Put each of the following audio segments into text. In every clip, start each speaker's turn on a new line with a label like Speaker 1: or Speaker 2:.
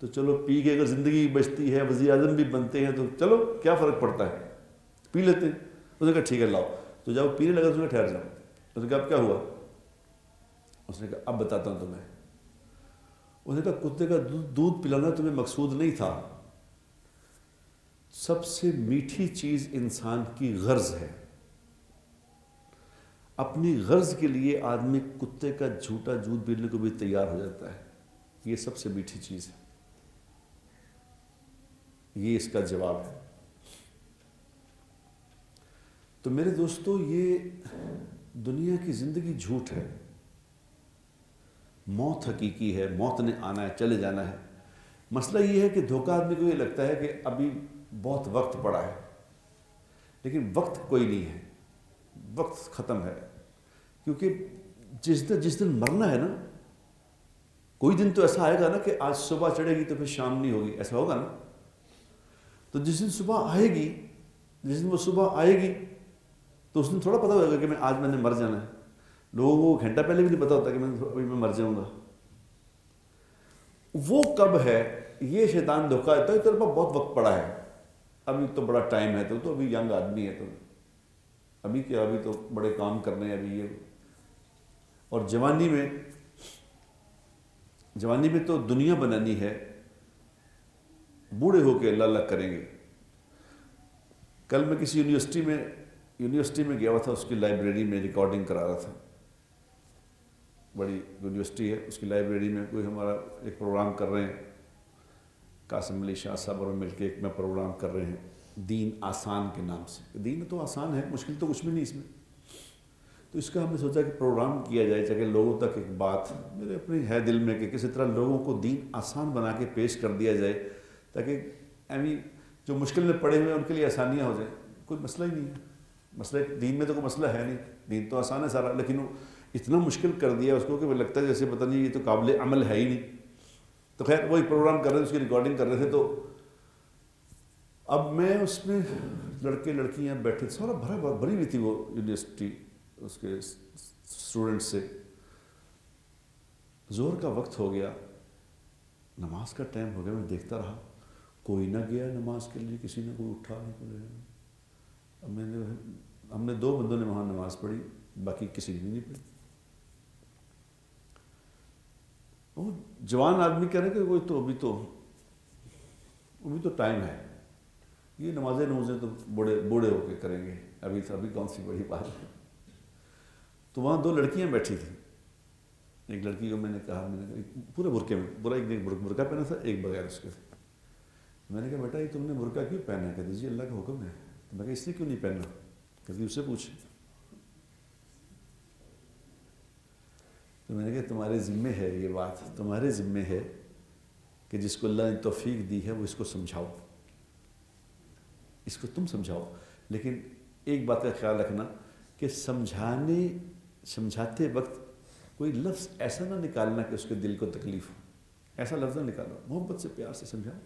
Speaker 1: تو چلو پی کے اگر زندگی بچتی ہے، وزیر اعظم بھی بنتے ہیں، تو چلو کیا فرق پڑتا ہے، پی لیتے ہیں۔ اس نے کہا ٹھیک ہے لاؤ، تو جب پینے لگا تو ٹھہر جاؤ۔ اس نے کہا اب کیا ہوا؟ اس نے کہا اب بتاتا ہوں تمہیں۔ اس نے کہا کتے کا دودھ پلانا تمہیں مقصود نہیں تھا، سب سے میٹھی چیز انسان کی غرض ہے۔ اپنی غرض کے لیے آدمی کتے کا جھوٹا دودھ پینے کو بھی تیار ہو جاتا ہے، یہ سب سے میٹھی چیز ہے۔ یہ اس کا جواب ہے۔ تو میرے دوستو، یہ دنیا کی زندگی جھوٹ ہے، موت حقیقی ہے، موت نے آنا ہے، چلے جانا ہے۔ مسئلہ یہ ہے کہ دھوکہ آدمی کو یہ لگتا ہے کہ ابھی بہت وقت پڑا ہے، لیکن وقت کوئی نہیں ہے، وقت ختم ہے۔ کیونکہ جس دن مرنا ہے نا، کوئی دن تو ایسا آئے گا نا کہ آج صبح چڑھے گی تو پھر شام نہیں ہوگی، ایسا ہوگا نا؟ تو جس دن صبح آئے گی، جس دن وہ صبح آئے گی تو اس دن تھوڑا پتہ ہوگا کہ میں نے مر جانا ہے۔ لوگوں کو گھنٹہ پہلے بھی نہیں پتا ہوتا کہ میں مر جاؤں گا۔ وہ کب ہے؟ یہ شیطان دھوکہ دیتا ہے، تیرے پاس بہت وقت پڑا ہے، ابھی تو بڑا ٹائم ہے، تو ابھی ینگ آدمی ہے، تو ابھی کیا، ابھی تو بڑے کام کرنے ہیں ابھی یہ۔ اور جوانی میں تو دنیا بنانی ہے، بوڑھے ہو کے اللہ اللہ کریں گے۔ کل میں کسی یونیورسٹی میں گیا ہوا تھا، اس کی لائبریری میں ریکارڈنگ کرا رہا تھا۔ بڑی یونیورسٹی ہے، اس کی لائبریری میں کوئی ہمارا ایک پروگرام کر رہے ہیں، قاسم علی شاہ صاحب اور مل کے ایک میں پروگرام کر رہے ہیں، دین آسان کے نام سے۔ دین تو آسان ہے، مشکل تو کچھ بھی نہیں اس میں۔ تو اس کا ہم نے سوچا کہ پروگرام کیا جائے تاکہ لوگوں تک ایک بات میرے اپنے ہے دل میں کہ کسی طرح لوگوں کو دین آسان بنا کے پیش کر دیا جائے، تاکہ جو مشکل میں پڑے ہوئے ہیں ان کے لیے آسانیاں ہو جائیں۔ کوئی مسئلہ ہی نہیں ہے، مسئلہ دین میں تو کوئی مسئلہ ہے نہیں، دین تو آسان ہے سارا، لیکن وہ اتنا مشکل کر دیا اس کو کہ وہ لگتا ہے جیسے پتہ نہیں یہ تو قابل عمل ہے ہی نہیں۔ تو خیر وہی پروگرام کر رہے تھے، اس کی ریکارڈنگ کر رہے تھے۔ تو اب میں اس میں لڑکے لڑکیاں بیٹھے، سارا بھری ہوئی تھی وہ یونیورسٹی اس کے اسٹوڈنٹ سے۔ ظہر کا وقت ہو گیا، نماز کا ٹائم ہو گیا، میں دیکھتا رہا، کوئی نہ گیا نماز کے لیے، کسی نے کوئی اٹھا نہیں۔ اب ہم نے 2 بندوں نے وہاں نماز پڑھی، باقی کسی نے نہیں پڑھی۔ وہ جوان آدمی کہہ رہے کہ وہ تو ابھی تو ٹائم ہے، یہ نمازیں تو بوڑھے ہو کے کریں گے، ابھی کون سی بڑی بات ہے۔ تو وہاں 2 لڑکیاں بیٹھی تھیں۔ ایک لڑکی کو میں نے کہا پورے برقعے میں، ایک برقع پہنا تھا، ایک بغیر اس کے۔ میں نے کہا بیٹا یہ تم نے برقع کیوں پہنا ہے؟ کہتے جی اللہ کا حکم ہے۔ تو میں کہا اس نے کیوں نہیں پہنا؟ کہتی اس سے پوچھ۔ تو میں نے کہا تمہارے ذمے ہے یہ بات، تمہارے ذمے ہے کہ جس کو اللہ نے توفیق دی ہے وہ اس کو سمجھاؤ، اس کو تم سمجھاؤ۔ لیکن ایک بات کا خیال رکھنا کہ سمجھاتے وقت کوئی لفظ ایسا نہ نکالنا کہ اس کے دل کو تکلیف ہو، ایسا لفظ نہ نکالو، محبت سے پیار سے سمجھاؤ۔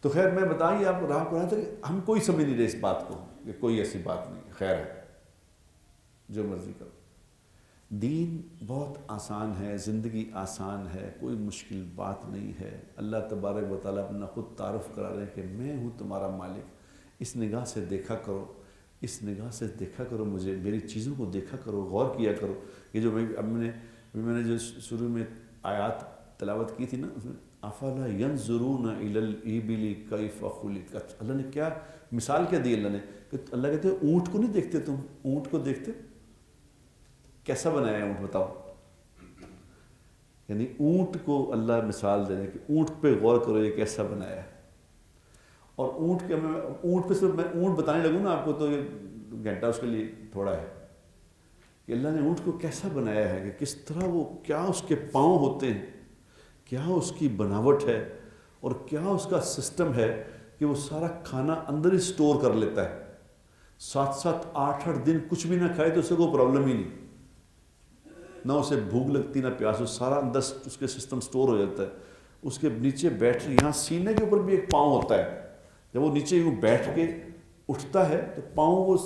Speaker 1: تو خیر میں بتائیے آپ کو راہ کو رہا تھا کہ ہم کوئی سمجھ نہیں رہے اس بات کو کہ کوئی ایسی بات نہیں، خیر ہے جو مرضی کرو۔ دین بہت آسان ہے، زندگی آسان ہے، کوئی مشکل بات نہیں ہے۔ اللہ تبارک و تعالیٰ اپنا خود تعارف کرا رہے ہیں کہ میں ہوں تمہارا مالک، اس نگاہ سے دیکھا کرو، اس نگاہ سے دیکھا کرو مجھے، میری چیزوں کو دیکھا کرو، غور کیا کرو۔ یہ جو میں نے جو شروع میں آیات تلاوت کی تھی نا، اس میں افلا ینظرون الی الابل کیف خلقت، اللہ نے کیا مثال کیا دی؟ اللہ نے کہ اللہ کہتے ہیں اونٹ کو نہیں دیکھتے تم؟ اونٹ کو دیکھتے کیسا بنایا ہے اونٹ بتاؤ؟ یعنی اونٹ کو اللہ مثال دے رہے کہ اونٹ پہ غور کرو یہ کیسا بنایا ہے۔ اور اونٹ پہ صرف میں اونٹ بتانے لگوں نا آپ کو تو یہ گھنٹہ اس کے لیے تھوڑا ہے کہ اللہ نے اونٹ کو کیسا بنایا ہے، کہ کس طرح وہ، کیا اس کے پاؤں ہوتے ہیں، کیا اس کی بناوٹ ہے، اور کیا اس کا سسٹم ہے کہ وہ سارا کھانا اندر ہی سٹور کر لیتا ہے، 7 8 دن کچھ بھی نہ کھائے تو اسے کوئی پرابلم ہی نہیں، نہ اسے بھوک لگتی نہ پیاس، سارا اندر اس کے سسٹم سٹور ہو جاتا ہے۔ اس کے نیچے بیٹھ، یہاں سینے کے اوپر بھی ایک پاؤں ہوتا ہے، جب وہ نیچے یوں بیٹھ کے اٹھتا ہے تو پاؤں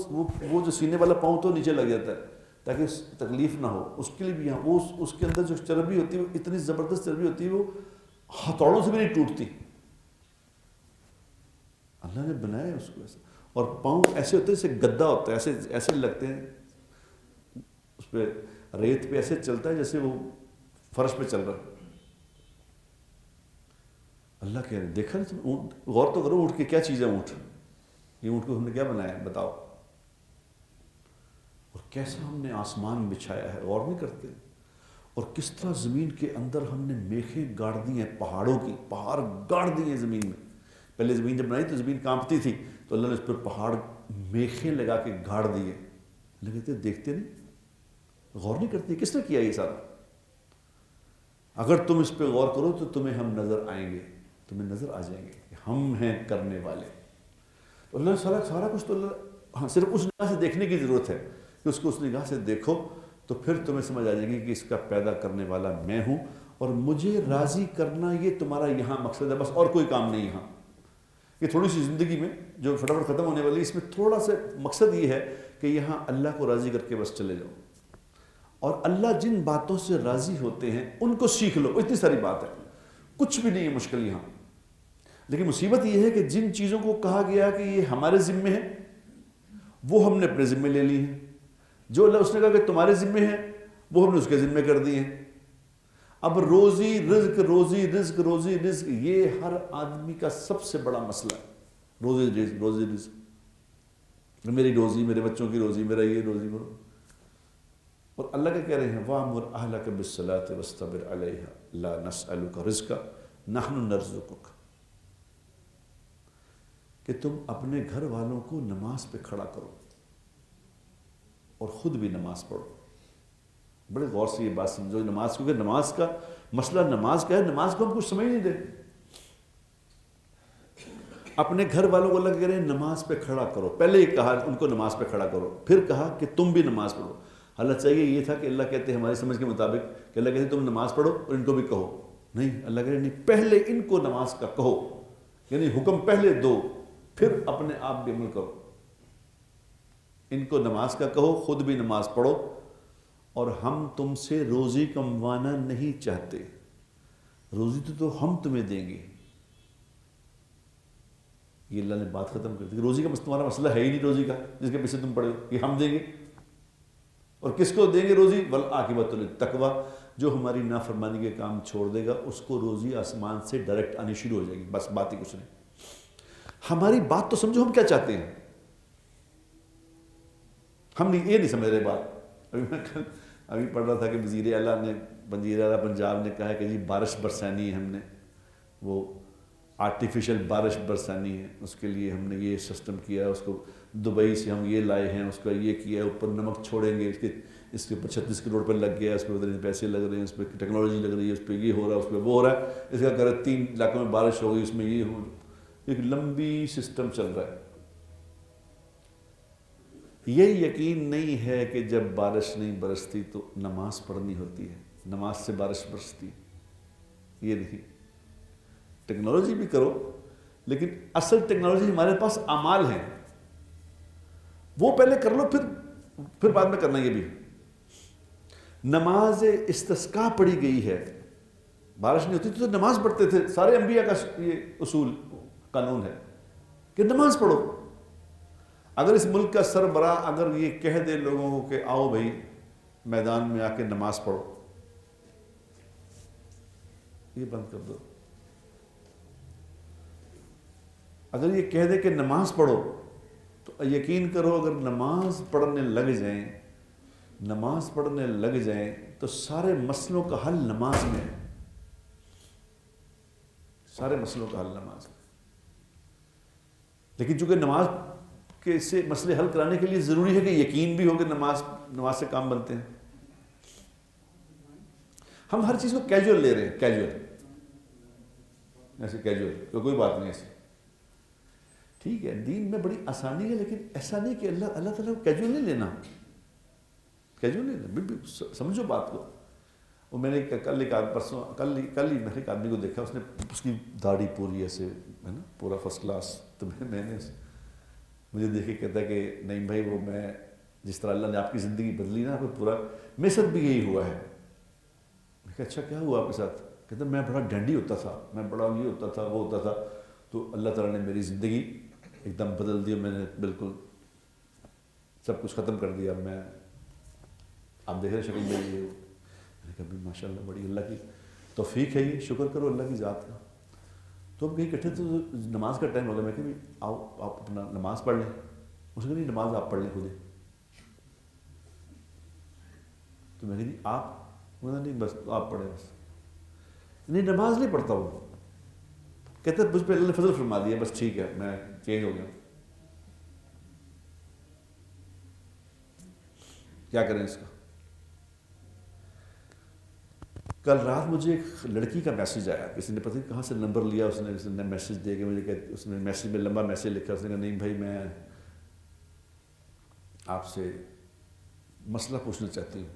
Speaker 1: وہ جو سینے والا پاؤں تو نیچے لگ جاتا ہے تاکہ تکلیف نہ ہو اس کے لیے بھی۔ یہاں وہ اس کے اندر جو چربی ہوتی ہے وہ اتنی زبردست چربی ہوتی ہے، وہ ہتھوڑوں سے بھی نہیں ٹوٹتی. اللہ نے بنایا ہے اس کو ایسا. اور پاؤں ایسے ہوتے ہیں جیسے گدا ہوتا ہے, ایسے ایسے لگتے ہیں, اس پہ ریت پہ ایسے چلتا ہے جیسے وہ فرش پہ چل رہا ہے. اللہ کہہ رہے ہیں دیکھا نا تم, غور تو کرو اونٹ کی کیا چیز ہے. اونٹ, یہ اونٹ کو ہم نے کیا بنایا ہے بتاؤ. اور کیسا ہم نے آسمان بچھایا ہے, غور نہیں کرتے. اور کس طرح زمین کے اندر ہم نے میخیں گاڑ دی ہیں پہاڑوں کی, پہاڑ گاڑ دی ہیں زمین میں. پہلے زمین جب بنائی تو زمین کانپتی تھی, تو اللہ نے اس پر پہاڑ میخیں لگا کے گاڑ دیے. اللہ کہتے دیکھتے نہیں, غور نہیں کرتے کس نے کیا یہ سارا. اگر تم اس پہ غور کرو تو تمہیں ہم نظر آئیں گے, تمہیں نظر آ جائیں گے کہ ہم ہیں کرنے والے. تو اللہ سارا کچھ تو اللہ, ہاں صرف اس نگاہ سے دیکھنے کی ضرورت ہے کہ اس کو اس نگاہ سے دیکھو تو پھر تمہیں سمجھ آ جائے گی کہ اس کا پیدا کرنے والا میں ہوں, اور مجھے راضی کرنا یہ تمہارا یہاں مقصد ہے, بس اور کوئی کام نہیں یہاں. یہ تھوڑی سی زندگی میں جو فٹافٹ ختم ہونے والی, اس میں تھوڑا سا مقصد یہ ہے کہ یہاں اللہ کو راضی کر کے بس چلے جاؤ. اور اللہ جن باتوں سے راضی ہوتے ہیں ان کو سیکھ لو. اتنی ساری بات ہے, کچھ بھی نہیں ہے مشکل یہاں. لیکن مصیبت یہ ہے کہ جن چیزوں کو کہا گیا کہ یہ ہمارے ذمے ہے, وہ ہم نے اپنے ذمے لے لی ہیں. جو اللہ اس نے کہا کہ تمہارے ذمے ہیں, وہ ہم نے اس کے ذمے کر دیے ہیں. اب روزی رزق روزی رزق روزی رزق, یہ ہر آدمی کا سب سے بڑا مسئلہ ہے. روزی رزق روزی رزق, میری روزی, میرے بچوں کی روزی, میرا یہ روزی وہ. اور اللہ کیا کہہ رہے ہیں, وَأْمُرْ أَهْلَكَ بِالصَّلَاةِ وَاسْتَبِرْ عَلَيْهَا لَا نَسْأَلُكَ رِزْقًا نَحْنُ نَرْزُقُكَ, کہ تم اپنے گھر والوں کو نماز پہ کھڑا کرو اور خود بھی نماز پڑھو. بڑے غور سے یہ بات سمجھو نماز, کیونکہ نماز کا مسئلہ نماز کا ہے, نماز کو ہم کچھ سمجھ نہیں دیں. اپنے گھر والوں کو اللہ کہہ رہے ہیں نماز پہ کھڑا کرو. پہلے ہی کہا ان کو نماز پہ کھڑا کرو, پھر کہا کہ تم بھی نماز پڑھو. اللہ چاہیے یہ تھا کہ اللہ کہتے ہیں ہماری سمجھ کے مطابق کہ اللہ کہتے ہیں تم نماز پڑھو اور ان کو بھی کہو. نہیں, اللہ کہہ رہے نہیں, پہلے ان کو نماز کا کہو, یعنی حکم پہلے دو, پھر اپنے آپ بھی عمل کرو. ان کو نماز کا کہو, خود بھی نماز پڑھو, اور ہم تم سے روزی کموانا نہیں چاہتے, روزی تو ہم تمہیں دیں گے. یہ اللہ نے بات ختم کر دی. روزی کا تمہارا مسئلہ ہے ہی نہیں روزی کا, جس کے پیچھے تم پڑے ہو, یہ ہم دیں گے. اور کس کو دیں گے روزی؟ وَالْعَاقِبَةُ لِلتَّقْوَىٰ, جو ہماری نافرمانی کے کام چھوڑ دے گا اس کو روزی آسمان سے ڈائریکٹ آنی شروع ہو جائے گی. بس بات ہی کچھ نہیں. ہماری بات تو سمجھو ہم کیا چاہتے ہیں. ہم نہیں, یہ نہیں سمجھ رہے بات. ابھی پڑھ رہا تھا کہ وزیر اعلیٰ پنجاب نے کہا ہے کہ جی بارش برسانی ہے, ہم نے وہ آرٹیفیشل بارش برسانی ہے, اس کے لیے ہم نے یہ سسٹم کیا ہے, اس کو دبئی سے ہم یہ لائے ہیں, اس کا یہ کیا ہے, اوپر نمک چھوڑیں گے, اس کے اوپر 36 کروڑ پر لگ گیا ہے, اس پہ اتنے پیسے لگ رہے ہیں, اس پہ ٹیکنالوجی لگ رہی ہے, اس پہ یہ ہو رہا ہے, اس پہ وہ ہو رہا ہے, اس کا کہہ رہا ہے 3 علاقوں میں بارش ہو گئی, اس میں یہ ہو, ایک لمبی سسٹم چل رہا ہے. یہ یقین نہیں ہے کہ جب بارش نہیں برستی تو نماز پڑھنی ہوتی ہے, نماز سے بارش برستی, یہ نہیں. ٹیکنالوجی بھی کرو, لیکن اصل ٹیکنالوجی ہمارے پاس اعمال ہیں, وہ پہلے کر لو, پھر بعد میں کرنا. یہ بھی نماز استسقاء پڑھی گئی ہے, بارش نہیں ہوتی تو نماز پڑھتے تھے. سارے انبیاء کا یہ اصول قانون ہے کہ نماز پڑھو. اگر اس ملک کا سربراہ اگر یہ کہہ دے لوگوں کو کہ آؤ بھائی میدان میں آ کے نماز پڑھو, یہ بند کر دو. اگر یہ کہہ دے کہ نماز پڑھو تو یقین کرو اگر نماز پڑھنے لگ جائیں تو سارے مسئلوں کا حل نماز میں ہے. سارے مسئلوں کا حل نماز میں. لیکن چونکہ نماز کے سے مسئلے حل کرانے کے لیے ضروری ہے کہ یقین بھی ہو کہ نماز سے کام بنتے ہیں. ہم ہر چیز کو کیجول لے رہے ہیں, کیجول, ایسے کیجول, کوئی بات نہیں ایسی. ٹھیک ہے, دین میں بڑی آسانی ہے, لیکن ایسا نہیں کہ اللہ تعالیٰ کو کیجول نہیں لینا, کیجول نہیں لینا. سمجھو بات کو. وہ میں نے کل ہی میں ایک آدمی کو دیکھا, اس کی داڑھی پوری ایسے ہے نا, پورا فرسٹ کلاس. تو میں نے مجھے دیکھ کے کہتا ہے کہ نہیں بھائی, وہ میں جس طرح اللہ نے آپ کی زندگی بدلی نا, پورا میرے ساتھ بھی یہی ہوا ہے. میں کہا اچھا کیا ہوا آپ کے ساتھ؟ کہتا میں بڑا ڈینڈی ہوتا تھا، میں بڑا یہ ہوتا تھا، وہ ہوتا تھا، تو اللہ تعالیٰ نے میری زندگی ایک دم بدل دی، میں نے بالکل سب کچھ ختم کر دیا. میں آپ دیکھ رہے شکل میں یہ، میں نے کہا بھی ماشاء اللہ بڑی اللہ کی توفیق ہے، یہ شکر کرو اللہ کی ذات کا. تو ہم کہیں کٹھے تو نماز کا ٹائم ہو گیا. میں کہ آؤ آپ اپنا نماز پڑھ لیں. اس نے کہا نہیں نماز آپ پڑھ لیں خود ہی. تو میں کہا آپ، نہیں بس آپ پڑھیں بس. نہیں نماز نہیں پڑھتا وہ. کہتے مجھ پہ اللہ نے فضل فرما دیا، بس ٹھیک ہے میں چینج ہو گیا. کیا کریں اس کا؟ کل رات مجھے ایک لڑکی کا میسیج آیا، کسی نے پتہ نہیں کہاں سے نمبر لیا، اس نے کسی نے میسیج دے کے مجھے کہ اس نے میسیج میں لمبا میسیج لکھا. اس نے کہا نہیں بھائی میں آپ سے مسئلہ پوچھنا چاہتی ہوں.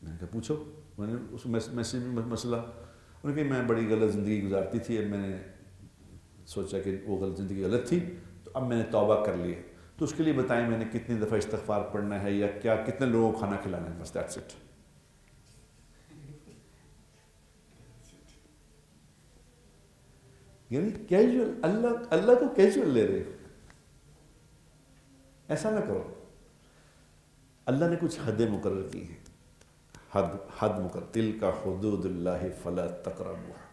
Speaker 1: میں نے کہا پوچھو. میں نے اس میسیج میں مسئلہ، انہوں نے کہا میں بڑی غلط زندگی گزارتی تھی، اب میں نے سوچا کہ وہ غلط زندگی غلط تھی تو اب میں نے توبہ کر لی ہے، تو اس کے لیے بتائیں میں نے کتنی دفعہ استغفار پڑھنا ہے یا کیا کتنے لوگوں کو کھانا کھلانا ہے. بس دیٹس اٹ. یعنی کیجول، اللہ کو کیجول لے رہے. ایسا نہ کرو. اللہ نے کچھ حدیں مقرر کی ہیں، حد مقرر. تلک حدود اللہ فلا تقربوها.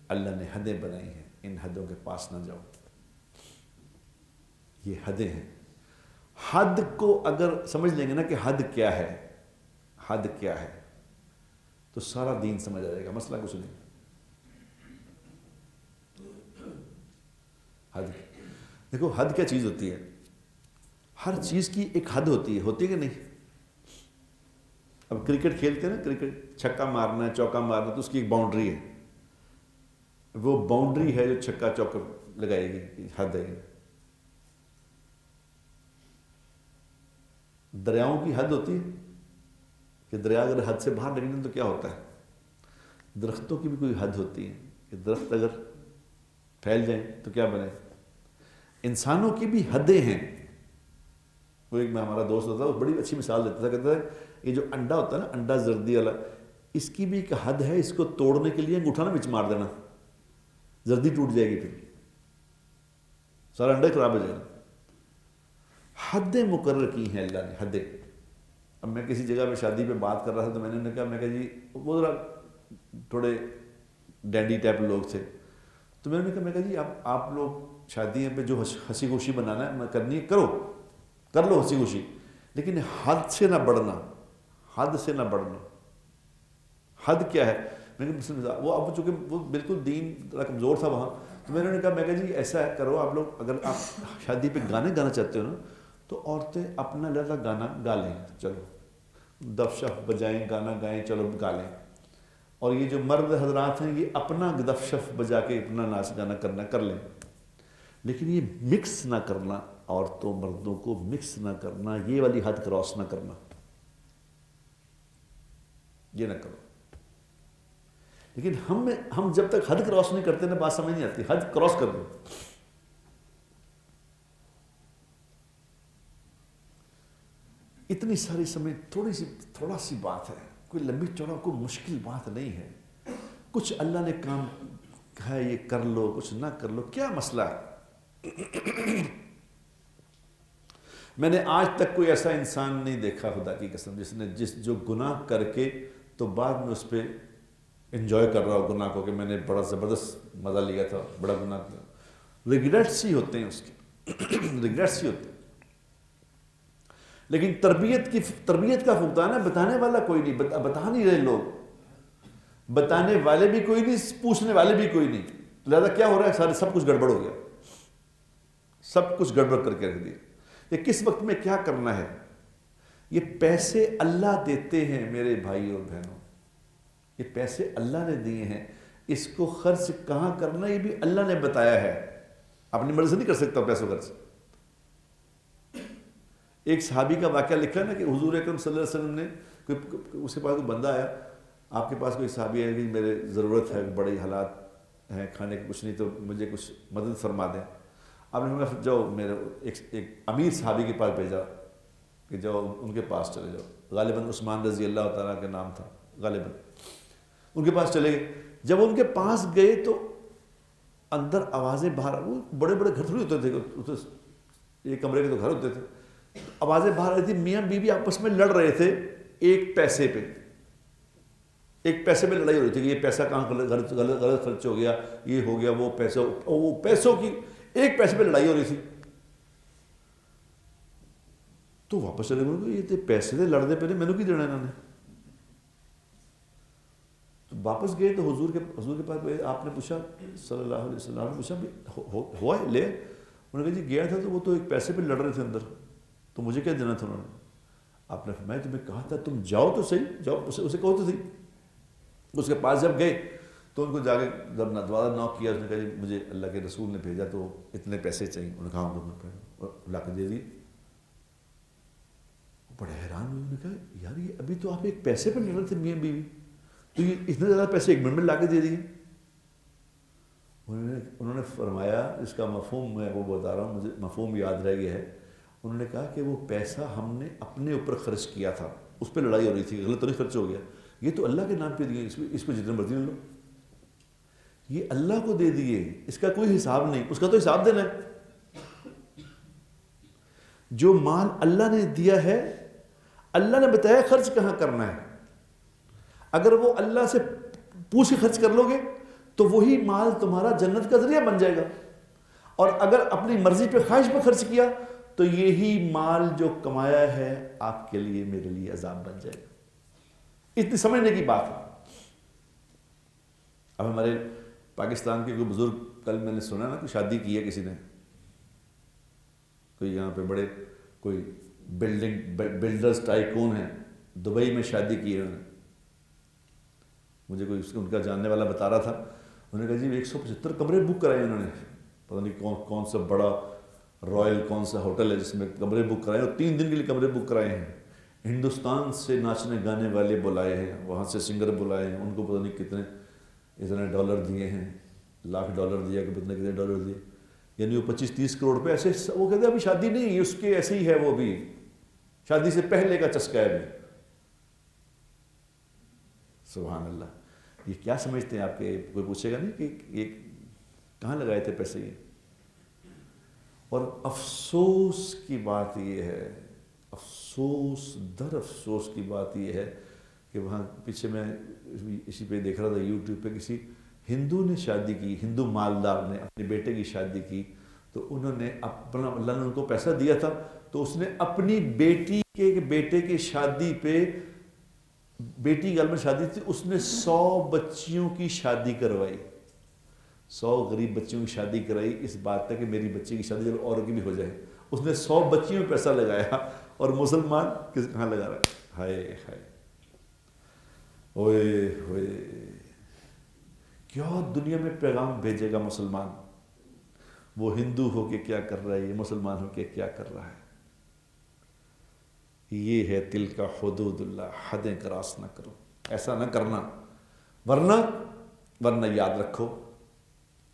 Speaker 1: اللہ نے حدیں بنائی ہیں، ان حدوں کے پاس نہ جاؤ. یہ حدیں ہیں. حد کو اگر سمجھ لیں گے نا کہ حد کیا ہے، حد کیا ہے، تو سارا دین سمجھ آ جائے گا. مسئلہ کچھ نہیں. حد دیکھو، حد کیا چیز ہوتی ہے؟ ہر چیز کی ایک حد ہوتی ہے کہ نہیں؟ اب کرکٹ کھیلتے ہیں نا، کرکٹ چھکا مارنا ہے چوکا مارنا ہے تو اس کی ایک باؤنڈری ہے. وہ باؤنڈری ہے جو چھکا چوکا لگائے گی، حد ہے. دریاؤں کی حد ہوتی ہے کہ دریا اگر حد سے باہر نکلیں تو کیا ہوتا ہے. درختوں کی بھی کوئی حد ہوتی ہے کہ درخت اگر پھیل جائیں تو کیا بنے. انسانوں کی بھی حدیں ہیں. وہ ایک میں ہمارا دوست ہوتا ہے، وہ بڑی اچھی مثال دیتا تھا. کہتا ہے یہ جو انڈا ہوتا ہے نا، انڈا زردی والا، اس کی بھی ایک حد ہے. اس کو توڑنے کے لیے انگوٹھا نہ بچ مار دینا، زردی ٹوٹ جائے گی، پھر سارا انڈا خراب ہو جائے گا. حدیں مقرر کی ہیں اللہ نے، حدیں. اب میں کسی جگہ پہ شادی پہ بات کر رہا تھا تو میں نے کہا جی وہ ذرا تھوڑے ڈینڈی ٹائپ لوگ تھے، تو میں نے کہا جی آپ لوگ شادیوں پہ جو ہنسی خوشی بنانا ہے کرنی ہے کرو، کر لو ہنسی خوشی، لیکن حد سے نہ بڑھنا. حد سے نہ بڑھنا. حد کیا ہے؟ میں نے کہا وہ اب چونکہ وہ بالکل دین ذرا کمزور تھا وہاں، تو میں نے کہا جی ایسا ہے کرو آپ لوگ، اگر آپ شادی پہ گانے گانا چاہتے ہو نا تو عورتیں اپنا لہذا گانا گا لیں، چلو دف شف بجائیں، گانا گائیں، چلو گا لیں. اور یہ جو مرد حضرات ہیں یہ اپنا دف شف بجا کے اپنا ناچ گانا کرنا کر لیں، لیکن یہ مکس نہ کرنا، عورتوں مردوں کو مکس نہ کرنا، یہ والی حد کراس نہ کرنا، یہ نہ کرو. لیکن ہم جب تک حد کراس نہیں کرتے نا بات سمجھ نہیں آتی. حد کراس کر دو. اتنی ساری سمجھ تھوڑا سی بات ہے، کوئی لمبی چوڑا کوئی مشکل بات نہیں ہے. کچھ اللہ نے کام کہا ہے یہ کر لو، کچھ نہ کر لو، کیا مسئلہ ہے؟ میں نے آج تک کوئی ایسا انسان نہیں دیکھا خدا کی قسم جس نے جو گناہ کر کے تو بعد میں اس پہ انجوائے کر رہا ہو گناہ کو کہ میں نے بڑا زبردست مزہ لیا تھا، بڑا گناہ کیا. ریگریٹس ہی ہوتے ہیں اس کے، ریگریٹس ہی ہوتے ہیں. لیکن تربیت کا فقدان ہے. بتانے والا کوئی نہیں، بتا نہیں رہے لوگ، بتانے والے بھی کوئی نہیں، پوچھنے والے بھی کوئی نہیں. لہذا کیا ہو رہا ہے؟ سب کچھ گڑبڑ ہو گیا، سب کچھ گڑبڑ کر کے رکھ دیا. یہ کس وقت میں کیا کرنا ہے؟ یہ پیسے اللہ دیتے ہیں میرے بھائی اور بہنوں، یہ پیسے اللہ نے دیے ہیں. اس کو خرچ کہاں کرنا یہ بھی اللہ نے بتایا ہے. اپنی مرضی سے نہیں کر سکتا پیسوں خرچ. ایک صحابی کا واقعہ لکھا نا کہ حضور اکرم صلی اللہ علیہ وسلم نے اس کے پاس کوئی بندہ آیا، آپ کے پاس کوئی صحابی ہے کہ میرے ضرورت ہے، بڑے حالات ہیں، کھانے کے کچھ نہیں تو مجھے کچھ مدد فرما دیں. آپ نے کہا جاؤ میرے ایک امیر صحابی کے پاس بھیجا کہ جاؤ ان کے پاس چلے جاؤ. غالباً عثمان رضی اللہ تعالیٰ کے نام تھا غالباً. ان کے پاس چلے گئے جب ان کے پاس گئے تو اندر آوازیں باہر، وہ بڑے بڑے گھر تھوڑی ہوتے تھے، ایک کمرے کے تو گھر ہوتے تھے، آوازیں باہر آئی تھی، میاں بیوی آپس میں لڑ رہے تھے ایک پیسے پہ، ایک پیسے پہ لڑائی ہو رہی تھی کہ یہ پیسہ کہاں غلط خرچ ہو گیا، یہ ہو گیا، وہ پیسوں کی ایک پیسے پہ لڑائی ہو رہی تھی۔ تو واپس چلے گئے، یہ پیسے دے لڑنے پہ مینوں کی دینا انہوں نے۔ تو واپس گئے تو حضور کے پاس آپ نے پوچھا صلی اللہ علیہ وسلم نے پوچھا ہوا ہے لے؟ انہوں نے کہا جی گیا تھا تو وہ تو ایک پیسے پہ لڑ رہے تھے اندر، تو مجھے کیا دینا تھا انہوں نے؟ آپ نے فرمایا تمہیں کہا تھا تم جاؤ تو صحیح، جاؤ، اسے کہو تو صحیح۔ اس کے پاس جب گئے تو ان کو جا کے جب دوبارہ نوک کیا، اس نے کہا جی مجھے اللہ کے رسول نے بھیجا تو اتنے پیسے چاہیے۔ انہوں نے کہا لا کے دے دیے۔ بڑے حیران ہوئے، انہوں نے کہا یار یہ ابھی تو آپ ایک پیسے پہ لڑ رہے تھے میاں بیوی، تو یہ اتنے زیادہ پیسے ایک منٹ میں لا کے دے دیے۔ انہوں نے فرمایا، اس کا مفہوم میں وہ بتا رہا ہوں، مجھے مفہوم یاد رہ گیا ہے، انہوں نے کہا کہ وہ پیسہ ہم نے اپنے اوپر خرچ کیا تھا، اس پہ لڑائی ہو رہی تھی، غلط تو نہیں خرچ ہو گیا، یہ تو اللہ کے نام پہ دیے، اس پہ جتنے مرضی لے لو، یہ اللہ کو دے دیے، اس کا کوئی حساب نہیں، اس کا تو حساب دینا ہے۔ جو مال اللہ نے دیا ہے، اللہ نے بتایا خرچ کہاں کرنا ہے، اگر وہ اللہ سے پوچھ کے خرچ کر لو گے تو وہی مال تمہارا جنت کا ذریعہ بن جائے گا، اور اگر اپنی مرضی پہ خواہش پہ خرچ کیا تو یہی مال جو کمایا ہے آپ کے لیے میرے لیے عذاب بن جائے گا۔ اتنی سمجھنے کی بات ہے۔ اب ہمارے پاکستان کے کوئی بزرگ، کل میں نے سنا نا کہ شادی کی ہے کسی نے، کوئی یہاں پہ بڑے کوئی بلڈرز ٹائکون ہیں، دبئی میں شادی کی ہے انہوں نے، مجھے کوئی ان کا جاننے والا بتا رہا تھا، انہوں نے کہا جی 175 کمرے بک کرائے انہوں نے، پتہ نہیں کون سا بڑا رائل کون سا ہوٹل ہے جس میں کمرے بک کرائے، اور 3 دن کے لیے کمرے بک کرائے ہیں، ہندوستان سے ناچنے گانے والے بلائے ہیں، وہاں سے سنگر بلائے ہیں، ان کو پتہ نہیں کتنے اتنے ڈالر دیے ہیں، $1,00,000 دیا کہ کتنے ڈالر دیے، یعنی وہ 25-30 کروڑ پہ ایسے، وہ کہتے ہیں ابھی شادی نہیں، اس کے ایسے ہی ہے، وہ بھی شادی سے پہلے کا چسکا ہے بھی۔ سبحان اللہ، یہ کیا سمجھتے ہیں آپ کے؟ کوئی پوچھے گا نہیں کہ یہ کہاں لگائے تھے پیسے یہ؟ اور افسوس کی بات یہ ہے، افسوس در افسوس کی بات یہ ہے کہ وہاں پیچھے میں اسی پہ دیکھ رہا تھا یوٹیوب پہ، کسی ہندو نے شادی کی، ہندو مالدار نے اپنے بیٹے کی شادی کی، تو انہوں نے اپنا، اللہ نے ان کو پیسہ دیا تھا تو اس نے اپنی بیٹی کے بیٹے کی شادی پہ، بیٹی گھر میں شادی تھی، اس نے 100 بچیوں کی شادی کروائی، 100 غریب بچیوں کی شادی کرائی، اس بات تک کہ میری بچی کی شادی جب اور کی بھی ہو جائے، اس نے 100 بچیوں میں پیسہ لگایا، اور مسلمان کہاں لگا رہا ہے؟ ہائے ہائے، اوئے ہوئے، کیا دنیا میں پیغام بھیجے گا مسلمان؟ وہ ہندو ہو کے کیا کر رہا ہے، یہ مسلمان ہو کے کیا کر رہا ہے؟ یہ ہے تلک حدود اللہ، حدیں کراس نہ کرو، ایسا نہ کرنا، ورنہ یاد رکھو،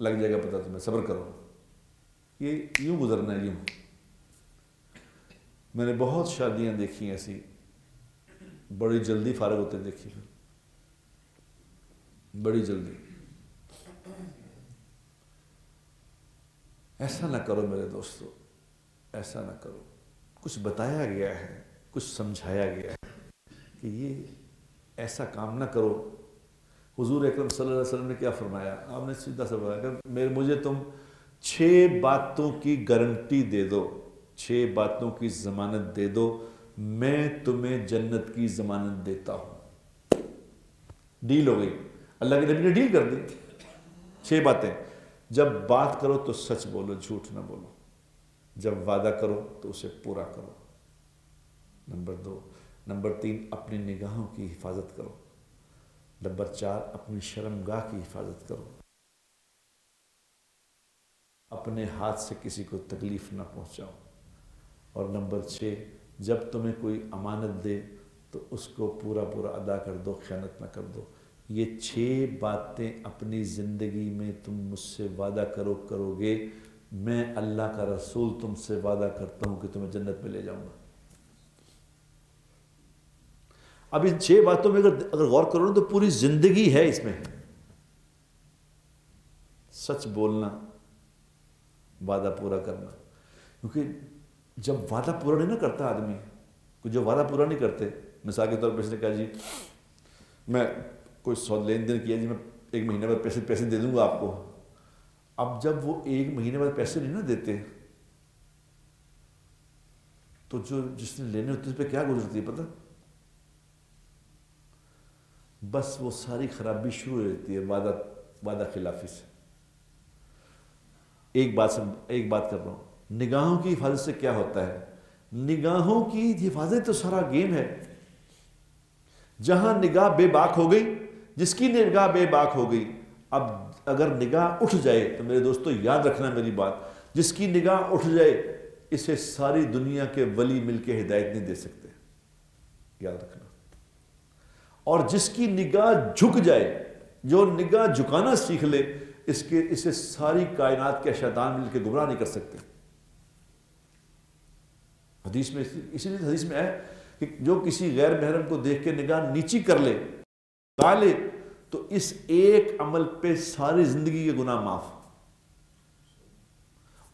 Speaker 1: لگ جائے گا پتہ تمہیں، صبر کرو، یہ یوں گزرنا ہے، یوں۔ میں نے بہت شادیاں دیکھی ایسی، بڑی جلدی فارغ ہوتے دیکھی، بڑی جلدی۔ ایسا نہ کرو میرے دوستو، ایسا نہ کرو، کچھ بتایا گیا ہے، کچھ سمجھایا گیا ہے کہ یہ ایسا کام نہ کرو۔ حضور اکرم صلی اللہ علیہ وسلم نے کیا فرمایا؟ آپ نے سیدھا سا فرمایا کہ مجھے تم 6 باتوں کی گارنٹی دے دو، 6 باتوں کی ضمانت دے دو، میں تمہیں جنت کی ضمانت دیتا ہوں۔ ڈیل ہو گئی، اللہ کے نبی نے ڈیل کر دی۔ 6 باتیں، جب بات کرو تو سچ بولو، جھوٹ نہ بولو، جب وعدہ کرو تو اسے پورا کرو، نمبر 2، نمبر 3 اپنی نگاہوں کی حفاظت کرو، نمبر 4 اپنی شرمگاہ کی حفاظت کرو، اپنے ہاتھ سے کسی کو تکلیف نہ پہنچاؤ، اور نمبر 6 جب تمہیں کوئی امانت دے تو اس کو پورا ادا کر دو، خیانت نہ کر دو۔ یہ 6 باتیں اپنی زندگی میں تم مجھ سے وعدہ کرو گے، میں اللہ کا رسول تم سے وعدہ کرتا ہوں کہ تمہیں جنت میں لے جاؤں گا۔ اب ان 6 باتوں میں اگر غور کرو تو پوری زندگی ہے اس میں، سچ بولنا، وعدہ پورا کرنا. کیونکہ جب وعدہ پورا نہیں نہ کرتا آدمی، جو وعدہ پورا نہیں کرتے، مثال کے طور پر اس نے کہا جی میں کوئی لین دین کیا جی میں 1 مہینے بعد پیسے دے دوں گا آپ کو. اب جب وہ 1 مہینے بعد پیسے نہیں نہ دیتے تو جس نے لینے ہوتے اس پہ کیا گزرتی ہے پتہ؟ بس وہ ساری خرابی شروع ہو جاتی ہے وعدہ خلافی سے. ایک بات کر رہا ہوں، نگاہوں کی حفاظت سے کیا ہوتا ہے؟ نگاہوں کی حفاظت تو سارا گیم ہے. جہاں نگاہ بے باک ہو گئی، جس کی نگاہ بے باک ہو گئی، اب اگر نگاہ اٹھ جائے تو میرے دوستو یاد رکھنا میری بات، جس کی نگاہ اٹھ جائے اسے ساری دنیا کے ولی مل کے ہدایت نہیں دے سکتے، یاد رکھنا. اور جس کی نگاہ جھک جائے، جو نگاہ جھکانا سیکھ لے، اسے ساری کائنات کے شیطان مل کے گمراہ نہیں کر سکتے. حدیث میں اسی لیے حدیث میں ہے کہ جو کسی غیر محرم کو دیکھ کے نگاہ نیچی کر لے، گا لے، تو اس ایک عمل پہ ساری زندگی کے گناہ معاف.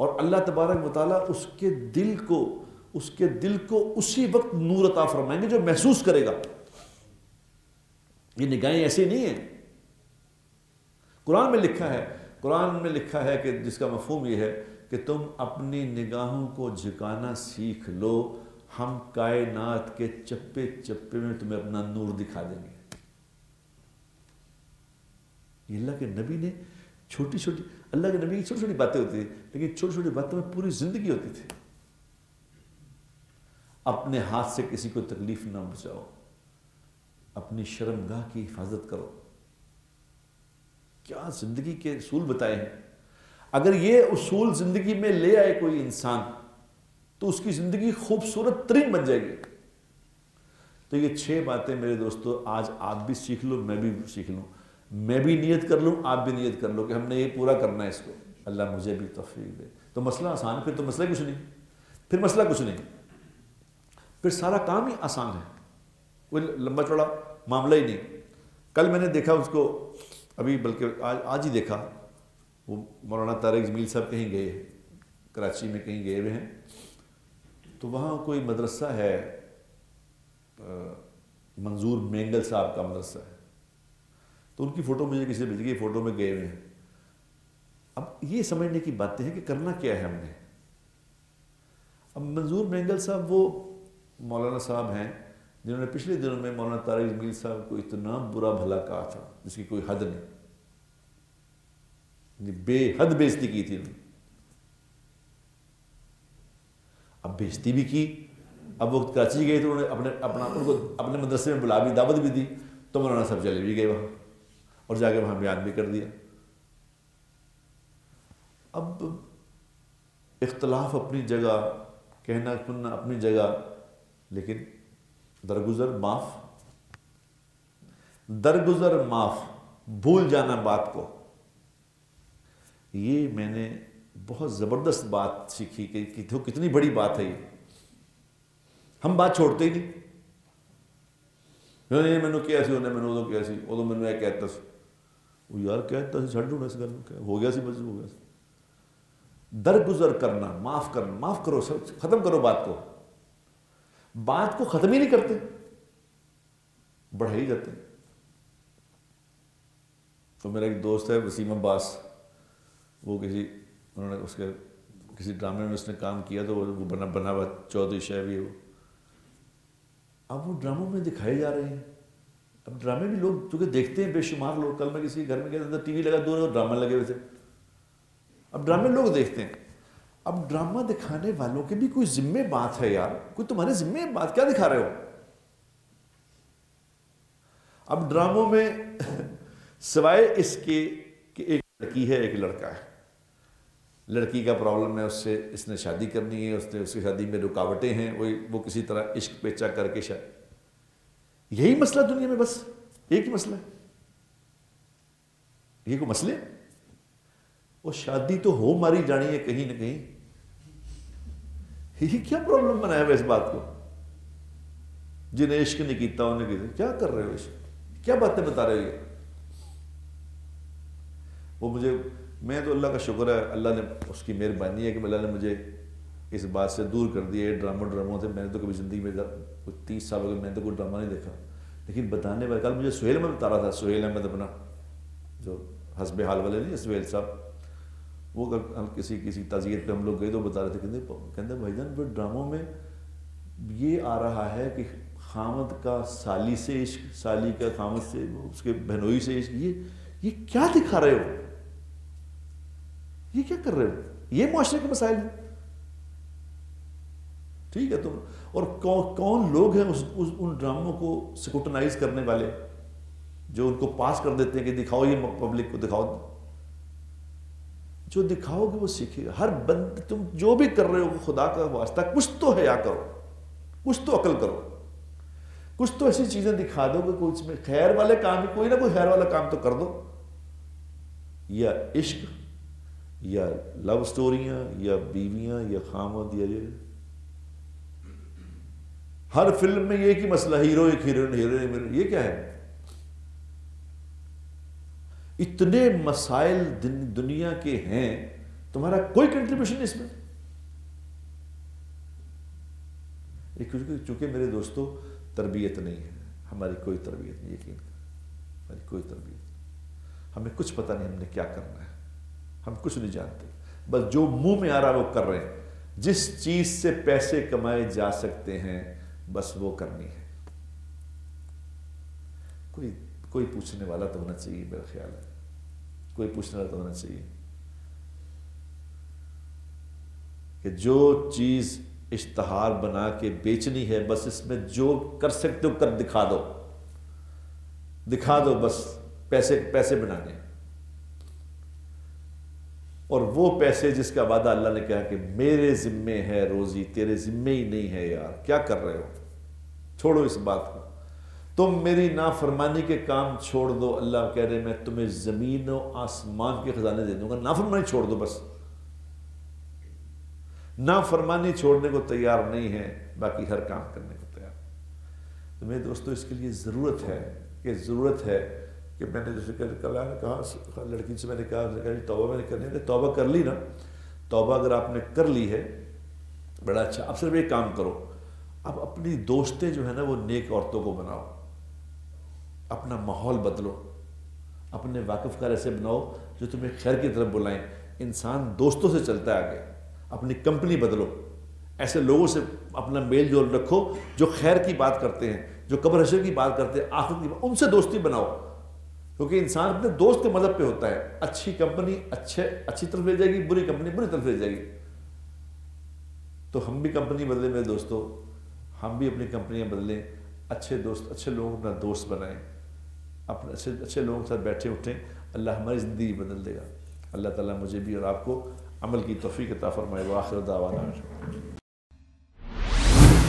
Speaker 1: اور اللہ تبارک و تعالیٰ اس کے دل کو اسی وقت نور عطا فرمائیں گے جو محسوس کرے گا. یہ نگاہیں ایسی نہیں ہیں. قرآن میں لکھا ہے کہ جس کا مفہوم یہ ہے کہ تم اپنی نگاہوں کو جھکانا سیکھ لو، ہم کائنات کے چپے چپے میں تمہیں اپنا نور دکھا دیں گے. یہ اللہ کے نبی نے اللہ کے نبی کی چھوٹی چھوٹی باتیں ہوتی تھیں، لیکن چھوٹی چھوٹی باتوں میں پوری زندگی ہوتی تھی. اپنے ہاتھ سے کسی کو تکلیف نہ پہنچاؤ، اپنی شرمگاہ کی حفاظت کرو. کیا زندگی کے اصول بتائے ہیں. اگر یہ اصول زندگی میں لے آئے کوئی انسان تو اس کی زندگی خوبصورت ترین بن جائے گی. تو یہ 6 باتیں میرے دوستو آج آپ بھی سیکھ لو، میں بھی سیکھ لوں، میں بھی نیت کر لوں، آپ بھی نیت کر لو کہ ہم نے یہ پورا کرنا ہے اس کو. اللہ مجھے بھی توفیق دے. تو مسئلہ آسان، پھر تو مسئلہ کچھ نہیں، پھر سارا کام ہی آسان ہے، کوئی لمبا چوڑا معاملہ ہی نہیں. کل میں نے دیکھا اس کو، ابھی بلکہ آج ہی دیکھا، وہ مولانا طارق جمیل صاحب کہیں گئے، کراچی میں کہیں گئے ہوئے ہیں، تو وہاں کوئی مدرسہ ہے، منظور مینگل صاحب کا مدرسہ ہے. تو ان کی فوٹو مجھے کسی نے بھیجی کہ فوٹو میں گئے ہوئے ہیں. اب یہ سمجھنے کی باتیں ہیں کہ کرنا کیا ہے ہم نے. اب منظور مینگل صاحب وہ مولانا صاحب ہیں جنہوں نے پچھلے دنوں میں مولانا طارق جمیل صاحب کو اتنا برا بھلا کہا تھا جس کی کوئی حد نہیں، بے حد بےزتی کی تھی. اب بےزتی بھی کی، اب وہ کراچی گئے تو انہوں نے ان کو اپنے مدرسے میں بلا بھی، دعوت بھی دی، تو مولانا صاحب چلے بھی گئے وہاں اور جا کے وہاں بیان بھی کر دیا. اب اختلاف اپنی جگہ، کہنا سننا اپنی جگہ، لیکن درگزر معاف، بھول جانا بات کو. یہ میں نے بہت زبردست بات سیکھی کہ کتنی بڑی بات ہے یہ. ہم بات چھوڑتے ہی نہیں. میں نے کیا سی، انہیں میں نے کیا سی، وہ میں نے کہتا سی، وہ یار کہتا سی چھڑ دوں اس گل میں، ہو گیا سی بس ہو گیا سی. درگزر کرنا، معاف کرو، ختم کرو بات کو. بات کو ختم ہی نہیں کرتے، بڑھائی جاتے. تو میرا ایک دوست ہے وسیم عباس، وہ انہوں نے اس کے کسی ڈرامے میں اس نے کام کیا تو وہ بنا ہوا چودھری شہوی. وہ اب وہ ڈراموں میں دکھائے جا رہے ہیں. اب ڈرامے بھی لوگ چونکہ دیکھتے ہیں بے شمار لوگ. کل میں کسی گھر میں گیا تھا، ٹی وی لگا دور اور ڈرامہ لگے ہوئے تھے. اب ڈرامے لوگ دیکھتے ہیں. اب ڈرامہ دکھانے والوں کے بھی کوئی ذمہ بات ہے یار، کوئی تمہارے ذمہ بات کیا دکھا رہے ہو. اب ڈراموں میں سوائے اس کے کہ ایک لڑکی ہے ایک لڑکا ہے، لڑکی کا پرابلم ہے، اس نے شادی کرنی ہے، اس کی شادی میں رکاوٹیں ہیں، وہ کسی طرح عشق پیچا کر کے یہی مسئلہ دنیا میں، بس ایک ہی مسئلہ ہے. یہ کوئی مسئلے، وہ شادی تو ہو ماری جانی ہے کہیں نہ کہیں. یہ کیا پرابلم بنایا ہوا اس بات کو؟ جنہیں عشق نہیں کیتا انہیں کیتا، کیا کر رہے ہو عشق، کیا باتیں بتا رہے ہو. وہ مجھے میں تو اللہ کا شکر ہے، اللہ نے اس کی مہربانی ہے کہ اللہ نے مجھے اس بات سے دور کر دیا. یہ ڈراموں سے میں نے تو کبھی زندگی میں 30 سال ہو گئے میں نے تو کوئی ڈرامہ نہیں دیکھا. لیکن بتانے والے کل مجھے سہیل احمد بتا رہا تھا، سہیل احمد اپنا جو حسب حال والے نہیں سہیل صاحب، وہ کسی تعزیت پہ ہم لوگ گئے تو بتا رہے تھے، کہتے بھائی جان وہ ڈراموں میں یہ آ رہا ہے کہ خامد کا سالی سے عشق، سالی کا خامد سے، اس کے بہنوئی سے عشق، یہ کیا دکھا رہے ہو، یہ کیا کر رہے ہو، یہ معاشرے کے مسائل ہیں. ٹھیک ہے تم، اور کون لوگ ہیں ان ڈراموں کو سکوٹنائز کرنے والے جو ان کو پاس کر دیتے ہیں کہ دکھاؤ یہ پبلک کو دکھاؤ. جو دکھاؤ گے وہ سیکھے گا. ہر بند تم جو بھی کر رہے ہو خدا کا واسطہ کچھ تو حیا کرو، کچھ تو عقل کرو، کچھ تو ایسی چیزیں دکھا دو کہ کچھ میں خیر والے کام، کوئی نہ کوئی خیر والا کام تو کر دو. یا عشق یا لو سٹوریاں یا بیویاں یا خامد یا ہر فلم میں یہ کہ مسئلہ ہیرو ایک ہیروئن، یہ کیا ہے؟ اتنے مسائل دنیا کے ہیں، تمہارا کوئی کنٹریبیوشن اس میں. چونکہ میرے دوستو تربیت نہیں ہے، ہماری کوئی تربیت نہیں، یقین ہماری کوئی تربیت نہیں. ہمیں کچھ پتہ نہیں ہم نے کیا کرنا ہے، ہم کچھ نہیں جانتے، بس جو منہ میں آ رہا ہے وہ کر رہے ہیں. جس چیز سے پیسے کمائے جا سکتے ہیں بس وہ کرنی ہے. کوئی پوچھنے والا تو ہونا چاہیے، میرا خیال ہے کوئی پوچھنے والا تو ہونا چاہیے کہ جو چیز اشتہار بنا کے بیچنی ہے بس اس میں جو کر سکتے ہو کر دکھا دو بس، پیسے بنانے. اور وہ پیسے جس کا وعدہ اللہ نے کہا کہ میرے ذمے ہے روزی، تیرے ذمے ہی نہیں ہے. یار کیا کر رہے ہو؟ چھوڑو اس بات کو. تم میری نافرمانی کے کام چھوڑ دو. اللہ کہہ رہے میں تمہیں زمین و آسمان کے خزانے دے دوں گا. نافرمانی چھوڑ دو بس. نافرمانی چھوڑنے کو تیار نہیں ہے، باقی ہر کام کرنے کو تیار. تو میرے دوستو اس کے لیے ضرورت ہے کہ میں نے جیسے کہا لڑکی سے میں نے کہا توبہ میں نے کرنی ہے. توبہ کر لی نا، توبہ اگر آپ نے کر لی ہے بڑا اچھا. اب صرف ایک کام کرو، اب اپنی دوستیں جو ہے نا وہ نیک عورتوں کو بناؤ، اپنا ماحول بدلو، اپنے واقف کار ایسے بناؤ جو تمہیں خیر کی طرف بلائیں. انسان دوستوں سے چلتا ہے آگے. اپنی کمپنی بدلو، ایسے لوگوں سے اپنا میل جول رکھو جو خیر کی بات کرتے ہیں، جو قبر حشر کی بات کرتے ہیں، آخرت کی بات، ان سے دوستی بناؤ. کیونکہ انسان اپنے دوست کے مذہب پہ ہوتا ہے. اچھی کمپنی اچھی طرف لے جائے گی، بری کمپنی بری طرف لے جائے گی. تو ہم بھی کمپنی بدلیں میرے دوستو، ہم بھی اپنی کمپنیاں بدلیں. اچھے دوست، اچھے لوگوں کو اپنا دوست بنائیں، اپنے اچھے لوگوں کے ساتھ بیٹھے اٹھیں. اللہ ہماری زندگی بدل دے گا. اللہ تعالیٰ مجھے بھی اور آپ کو عمل کی توفیق عطا فرمائے. وآخر دعوانا